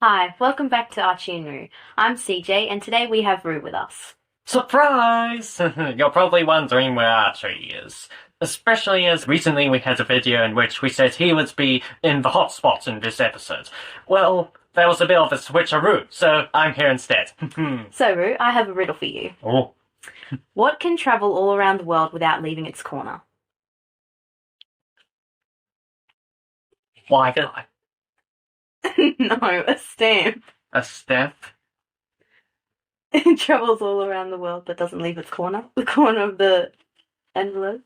Hi, welcome back to Archie and Roo. I'm CJ, and today we have Roo with us. Surprise! You're probably wondering where Archie is. Especially as recently we had a video in which we said he would be in the hotspot in this episode. Well, there was a bit of a switcheroo, so I'm here instead. So, Roo, I have a riddle for you. Oh, What can travel all around the world without leaving its corner? Wi-Fi. No, a stamp. A step. It travels all around the world but doesn't leave its corner. The corner of the envelope.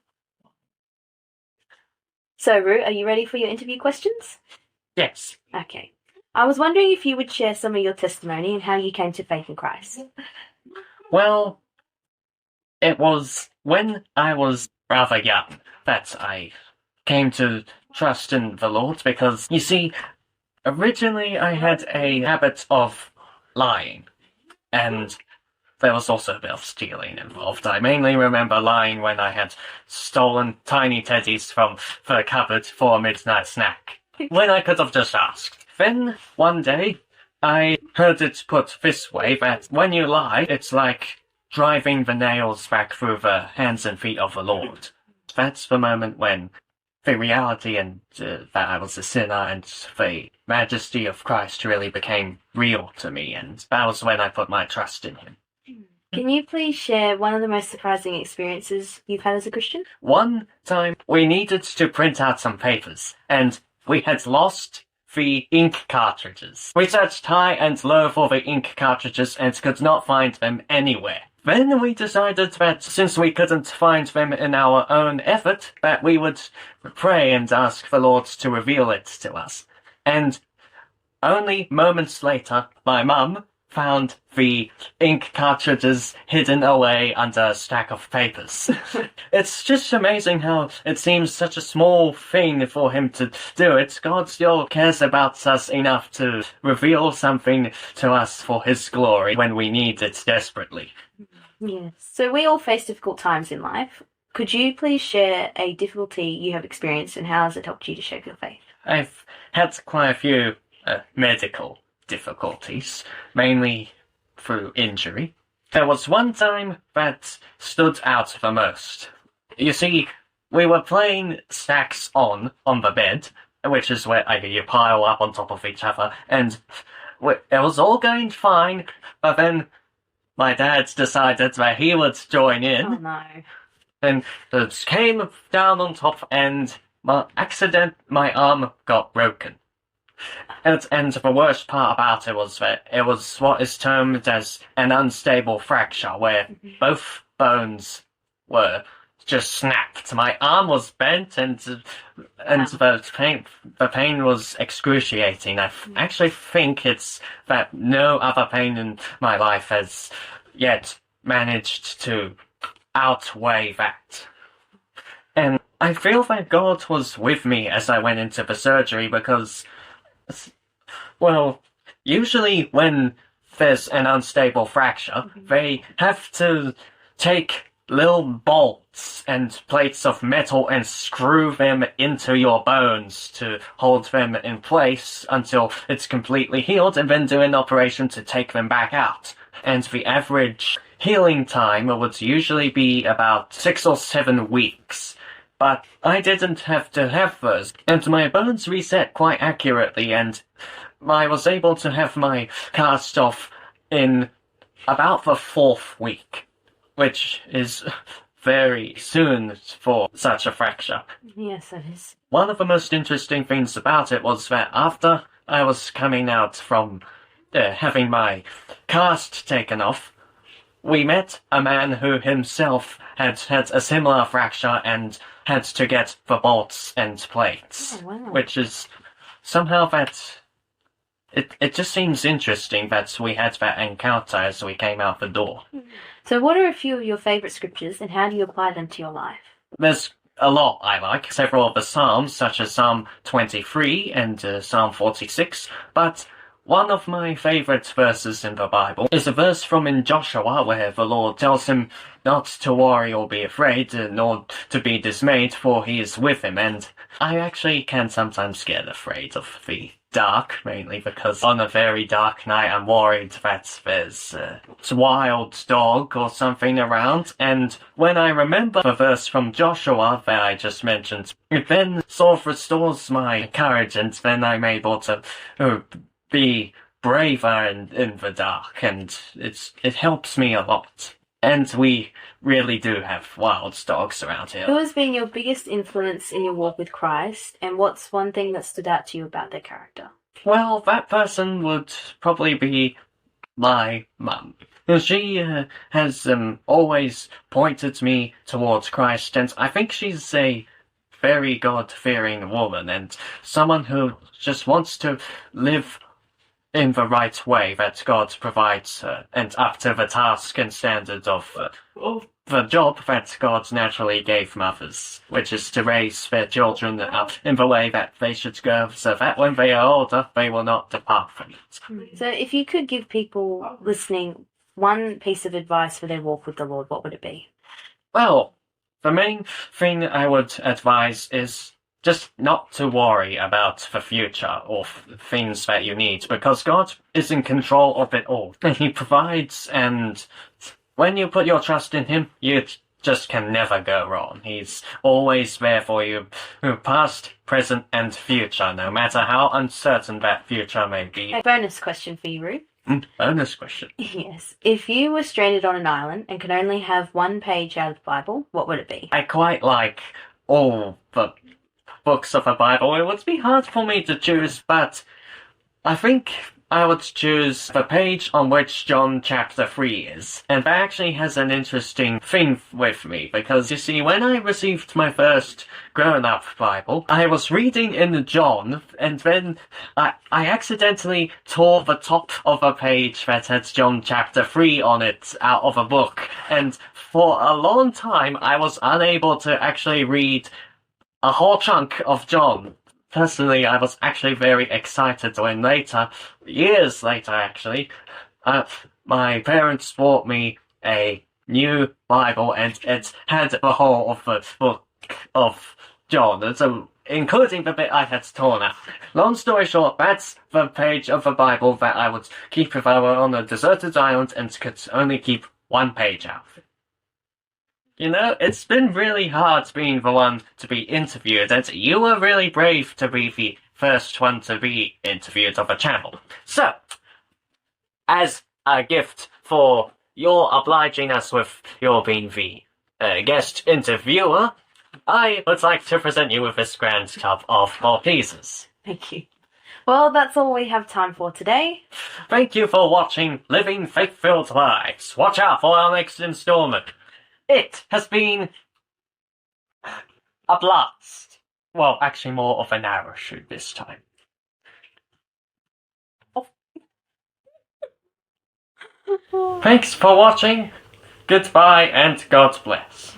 So, Roo, are you ready for your interview questions? Yes. Okay. I was wondering if you would share some of your testimony and how you came to faith in Christ. Well, it was when I was rather young that I came to trust in the Lord because, you see, originally I had a habit of lying, and there was also a bit of stealing involved. I mainly remember lying when I had stolen tiny teddies from the cupboard for a midnight snack, when I could have just asked. Then, one day, I heard it put this way, that when you lie, it's like driving the nails back through the hands and feet of the Lord. That's the moment when the reality and that I was a sinner and the majesty of Christ really became real to me, and that was when I put my trust in him. Can you please share one of the most surprising experiences you've had as a Christian? One time we needed to print out some papers, and we had lost the ink cartridges. We searched high and low for the ink cartridges and could not find them anywhere. Then we decided that since we couldn't find them in our own effort, that we would pray and ask the Lord to reveal it to us. And only moments later, my mum found the ink cartridges hidden away under a stack of papers. It's just amazing how it seems such a small thing for him to do it. God still cares about us enough to reveal something to us for his glory when we need it desperately. Yes. So we all face difficult times in life. Could you please share a difficulty you have experienced and how has it helped you to shape your faith? I've had quite a few medical difficulties, mainly through injury. There was one time that stood out the most. You see, we were playing stacks on the bed, which is where you pile up on top of each other, and it was all going fine, but then my dad decided that he would join in. Oh no. And it came down on top, and my arm got broken. And the worst part about it was that it was what is termed as an unstable fracture, where both bones were just snapped. My arm was bent, and the pain was excruciating. I actually think it's that no other pain in my life has yet managed to outweigh that. And I feel that God was with me as I went into the surgery because, well, usually when there's an unstable fracture, they have to take little bolts and plates of metal and screw them into your bones to hold them in place until it's completely healed, and then do an operation to take them back out. And the average healing time would usually be about 6 or 7 weeks. But I didn't have to have those, and my bones reset quite accurately, and I was able to have my cast off in about the 4th week, which is very soon for such a fracture. Yes, it is. One of the most interesting things about it was that after I was coming out from having my cast taken off, we met a man who himself had had a similar fracture and had to get the bolts and plates. Oh, wow. Which is somehow that it just seems interesting that we had that encounter as we came out the door. So what are a few of your favourite scriptures and how do you apply them to your life? There's a lot I like, several of the Psalms, such as Psalm 23 and Psalm 46, but one of my favourite verses in the Bible is a verse from in Joshua where the Lord tells him not to worry or be afraid, nor to be dismayed, for he is with him. And I actually can sometimes get afraid of the dark, mainly because on a very dark night I'm worried that there's a wild dog or something around, and when I remember the verse from Joshua that I just mentioned, it then sort of restores my courage, and then I'm able to be braver in the dark, and it helps me a lot. And we really do have wild dogs around here. Who has been your biggest influence in your walk with Christ, and what's one thing that stood out to you about their character? Well, that person would probably be my mum. She has always pointed me towards Christ, and I think she's a very God-fearing woman, and someone who just wants to live in the right way that God provides her, and up to the task and standard of the job that God naturally gave mothers, which is to raise their children in the way that they should go, so that when they are older, they will not depart from it. So if you could give people listening one piece of advice for their walk with the Lord, what would it be? Well, the main thing I would advise is just not to worry about the future or things that you need, because God is in control of it all. He provides, and when you put your trust in Him, you just can never go wrong. He's always there for you, past, present, and future, no matter how uncertain that future may be. A bonus question for you, Rue. Bonus question. Yes. If you were stranded on an island and could only have one page out of the Bible, what would it be? I quite like all the books of the Bible. It would be hard for me to choose, but I think I would choose the page on which John chapter 3 is. And that actually has an interesting thing with me, because you see, when I received my first grown-up Bible, I was reading in John, and then I accidentally tore the top of a page that had John chapter 3 on it out of a book, and for a long time I was unable to actually read a whole chunk of John. Personally, I was actually very excited when years later actually, my parents bought me a new Bible, and it had the whole of the book of John, so including the bit I had torn out. Long story short, that's the page of the Bible that I would keep if I were on a deserted island and could only keep one page out of it. You know, it's been really hard being the one to be interviewed, and you were really brave to be the first one to be interviewed of a channel. So, as a gift for your obliging us with your being the guest interviewer, I would like to present you with this grand tub of Maltesers. Thank you. Well, that's all we have time for today. Thank you for watching Living Faith-Filled Lives. Watch out for our next installment. It has been a blast. Well, actually more of an arrow shoot this time. Thanks for watching. Goodbye and God bless.